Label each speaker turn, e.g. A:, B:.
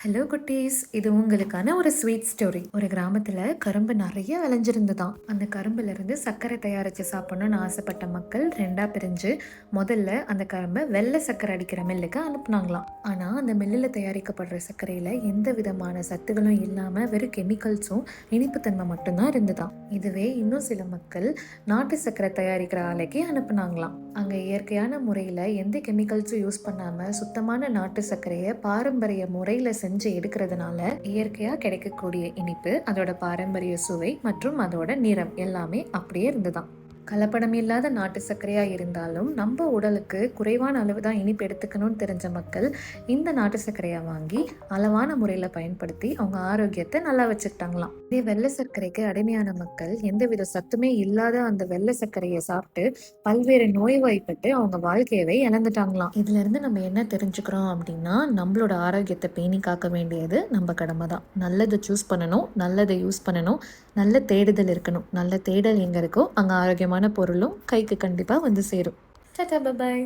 A: Hello குட்டீஸ், இது உங்களுக்கான ஒரு ஸ்வீட் ஸ்டோரி. ஒரு கிராமத்துல கரும்பு நிறைய விளைஞ்சிருந்துதான். அந்த கரும்புல இருந்து சர்க்கரை தயாரிச்சு சாப்பிடணும்னு ஆசைப்பட்ட மக்கள் ரெண்டா பிரிஞ்சு முதல்ல அந்த கரும்பை வெள்ளை சர்க்கரை அடிக்கிற மில்லுக்கு அனுப்புனாங்களாம். ஆனா அந்த மில்லுல தயாரிக்கப்படுற சர்க்கரையில எந்த விதமான சத்துகளும் இல்லாம வெறும் கெமிக்கல்ஸும் இனிப்புத்தன்மை மட்டும்தான் இருந்துதான். இதுவே இன்னும் சில மக்கள் நாட்டு சர்க்கரை தயாரிக்கிற ஆலைக்கு அனுப்புனாங்களாம். அங்க இயற்கையான முறையில எந்த கெமிக்கல்ஸும் யூஸ் பண்ணாம சுத்தமான நாட்டு சர்க்கரையை பாரம்பரிய முறையில செஞ்சு எடுக்கிறதுனால இயற்கையா கிடைக்கக்கூடிய இனிப்பு, அதோட பாரம்பரிய சுவை மற்றும் அதோட நிறம் எல்லாமே அப்படியே இருந்துதான். கலப்படம் இல்லாத நாட்டு சர்க்கரையா இருந்தாலும் நம்ம உடலுக்கு குறைவான அளவு தான் இனிப்பு எடுத்துக்கணும்னு தெரிஞ்ச மக்கள் இந்த நாட்டு சர்க்கரையை வாங்கி அளவான முறையில பயன்படுத்தி அவங்க ஆரோக்கியத்தை நல்லா வச்சுக்கிட்டாங்களாம். இதே வெள்ளை சர்க்கரைக்கு அடிமையான மக்கள் எந்தவித சத்துமே இல்லாத அந்த வெள்ளை சர்க்கரையை சாப்பிட்டு பல்வேறு நோய்வாய்ப்பட்டு அவங்க வாழ்க்கையவே இழந்துட்டாங்களாம். இதுல இருந்து நம்ம என்ன தெரிஞ்சுக்கிறோம் அப்படின்னா, நம்மளோட ஆரோக்கியத்தை பேணி காக்க வேண்டியது நம்ம கடமை தான். நல்லதை சூஸ் பண்ணணும், நல்லதை யூஸ் பண்ணணும், நல்ல தேடுதல் இருக்கணும். நல்ல தேடல் எங்க இருக்கோ அங்க ஆரோக்கியமான பொருளும் கைக்கு கண்டிப்பா வந்து சேரும். Tata, bye bye.